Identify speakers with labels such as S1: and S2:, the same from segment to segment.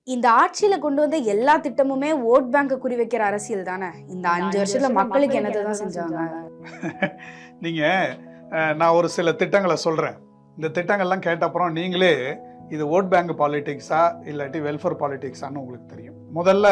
S1: இந்த ஆட்சியில கொண்டு வந்த எல்லா திட்டமுமே ஓட் பேங்க குறிவைக்கிற அரசியல் தானே. இந்த 5 வருஷத்துல மக்களுக்கு என்னதான் செஞ்சாங்க?
S2: நீங்க நான் ஒரு சில திட்டங்களை சொல்றேன். இந்த திட்டங்கள்லாம் கேட்ட அப்புறம் நீங்களே இது ஓட் பேங்க் பாலிடிக்ஸா இல்லாட்டி வெல்ஃபேர் பாலிடிக்ஸான்னு உங்களுக்கு தெரியும். முதல்ல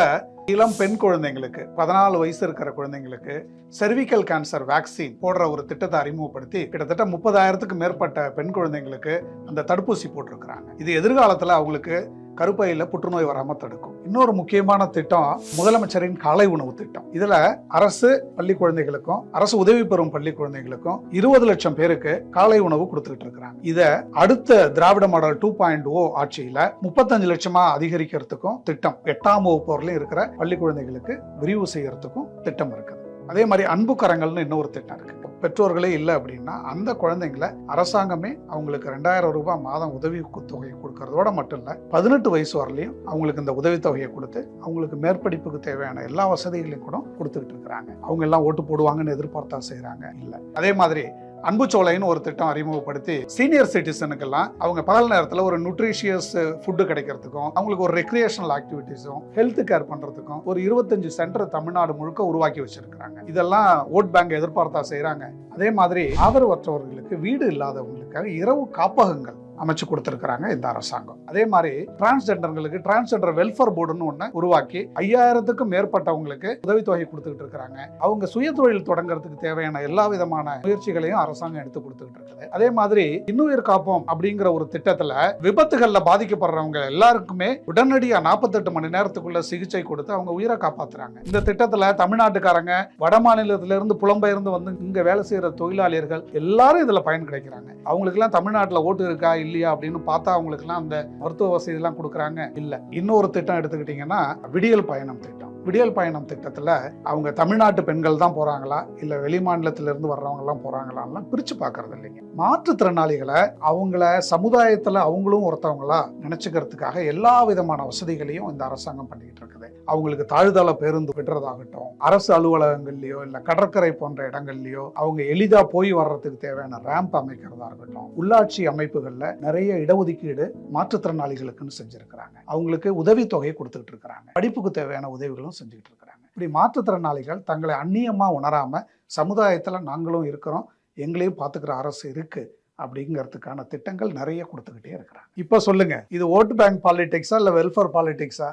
S2: இளம் பெண் குழந்தைங்களுக்கு 14 வயசு இருக்கிற குழந்தைங்களுக்கு செர்விக்கல் கேன்சர் வேக்சின் போடுற ஒரு திட்டத்தை அறிமுகப்படுத்தி கிட்டத்தட்ட 30,000க்கு மேற்பட்ட பெண் குழந்தைங்களுக்கு அந்த தடுப்பூசி போட்டிருக்கிறாங்க. இது எதிர்காலத்தில் அவங்களுக்கு கருப்பையில புற்றுநோய் வராம தடுக்கும். இன்னொரு முக்கியமான திட்டம் முதலமைச்சரின் காலை உணவு திட்டம். இதுல அரசு பள்ளி குழந்தைகளுக்கும் அரசு உதவி பெறும் பள்ளி குழந்தைகளுக்கும் 20 லட்சம் பேருக்கு காலை உணவு கொடுத்துட்டு இருக்கிறாங்க. இத அடுத்த திராவிட மாடல் 2.0 ஆட்சியில 35 லட்சமா அதிகரிக்கிறதுக்கும் திட்டம், 8ஆம் வகுப்பு வரலையும் இருக்கிற பள்ளி குழந்தைகளுக்கு விரிவு செய்யறதுக்கும் திட்டம் இருக்குது. அதே மாதிரி அன்பு கரங்கள்னு இன்னொரு திட்டம் இருக்கு. பெற்றோர்களே இல்லை அப்படின்னா அந்த குழந்தைங்களை அரசாங்கமே அவங்களுக்கு 2000 ரூபாய் மாதம் உதவி தொகை கொடுக்கறதோட மட்டும் இல்லை, 18 வயசு வரலையும் அவங்களுக்கு இந்த உதவித்தொகையை கொடுத்து அவங்களுக்கு மேற்படிப்புக்கு தேவையான எல்லா வசதிகளையும் கூட கொடுத்துக்கிட்டு இருக்கிறாங்க. அவங்க எல்லாம் ஓட்டு போடுவாங்கன்னு எதிர்பார்த்தா செய்யறாங்க இல்லை. அதே மாதிரி அன்புச்சோலைன்னு ஒரு திட்டம் அறிமுகப்படுத்தி சீனியர் சிட்டிசனுக்கெல்லாம் அவங்க பகல் நேரத்தில் ஒரு நியூட்ரிஷியஸ் ஃபுட்டு கிடைக்கிறதுக்கும் அவங்களுக்கு ஒரு ரெக்ரியேஷனல் ஆக்டிவிட்டிஸும் ஹெல்த் கேர் பண்றதுக்கும் ஒரு 25 சென்டர் தமிழ்நாடு முழுக்க உருவாக்கி வச்சிருக்கிறாங்க. இதெல்லாம் ஓட் பேங்க் எதிர்பார்த்தா செய்யறாங்க. அதே மாதிரி ஆதரவற்றவர்களுக்கு வீடு இல்லாதவங்களுக்காக இரவு காப்பகங்கள் அமைச்சு கொடுத்திருக்கிறாங்க இந்த அரசாங்கம். அதே மாதிரி டிரான்ஸ்ஜெண்டர்களுக்கு டிரான்ஸ்ஜெண்டர் வெல்ஃபேர் போர்டுன்னு ஒண்ணு உருவாக்கி 5000க்கும் மேற்பட்டவங்களுக்கு உதவித்தொகை கொடுத்துக்கிட்டு இருக்கிறாங்க. அவங்க சுய தொழில் தொடங்குறதுக்கு தேவையான எல்லா விதமான முயற்சிகளையும் அரசாங்கம் எடுத்து கொடுத்துக்கிட்டு இருக்குது. அதே மாதிரி இன்னுயிர் காப்போம் அப்படிங்கிற ஒரு திட்டத்துல விபத்துகள்ல பாதிக்கப்படுறவங்க எல்லாருக்குமே உடனடியா 48 மணி நேரத்துக்குள்ள சிகிச்சை கொடுத்து அவங்க உயிரை காப்பாத்துறாங்க. இந்த திட்டத்துல தமிழ்நாட்டுக்காரங்க வட மாநிலத்தில இருந்து புலம்பெயர்ந்து வந்து இங்க வேலை செய்யற தொழிலாளர்கள் எல்லாரும் இதுல பயன் கிடைக்கிறாங்க. அவங்களுக்கு எல்லாம் தமிழ்நாட்டுல ஓட்டு இருக்கா இல்லையா அப்படின்னு பார்த்தா அவங்களுக்கு எல்லாம் அந்த மருத்துவ வசதி எல்லாம் கொடுக்குறாங்க இல்ல. இன்னொரு திட்டம் எடுத்துக்கிட்டீங்கன்னா விடியல் பயணம் திட்டம். விடியல் பயணம் திட்டத்துல அவங்க தமிழ்நாட்டு பெண்கள் தான் போறாங்களா இல்ல வெளி மாநிலத்தில இருந்து வர்றவங்க எல்லாம் போறாங்களான்னு பிரிச்சு பாக்குறது இல்லைங்க. மாற்றுத்திறனாளிகளை அவங்கள சமுதாயத்துல அவங்களும் ஒருத்தவங்களா நினைச்சுக்கிறதுக்காக எல்லா விதமான வசதிகளையும் இந்த அரசாங்கம் பண்ணிட்டு இருக்குது. அவங்களுக்கு தாழ்தள பேருந்து விடுறதாகட்டும், அரசு அலுவலகங்கள்லயோ இல்ல கடற்கரை போன்ற இடங்கள்லயோ அவங்க எளிதா போய் வர்றதுக்கு தேவையான ரேம்ப் அமைக்கிறதா இருக்கட்டும், உள்ளாட்சி அமைப்புகள்ல நிறைய இடஒதுக்கீடு மாற்றுத்திறனாளிகளுக்குன்னு செஞ்சிருக்கிறாங்க. அவங்களுக்கு உதவித்தொகை கொடுத்துட்டு இருக்கிறாங்க. படிப்புக்கு தேவையான உதவிகளும் செஞ்சுட்டு இருக்கிறாங்க. இப்படி மாற்றுத்திறனாளிகள் தங்களை அந்நியமா உணராம சமுதாயத்துல நாங்களும் இருக்கிறோம், எங்களையும் பார்த்துக்கிற அரசு இருக்கு அப்படிங்கிறதுக்கான திட்டங்கள் நிறைய கொடுத்துக்கிட்டே இருக்கிறாங்க. இப்ப சொல்லுங்க, இது ஓட்டு பேங்க் பாலிடிக்ஸா இல்ல வெல்ஃபேர் பாலிடிக்ஸா?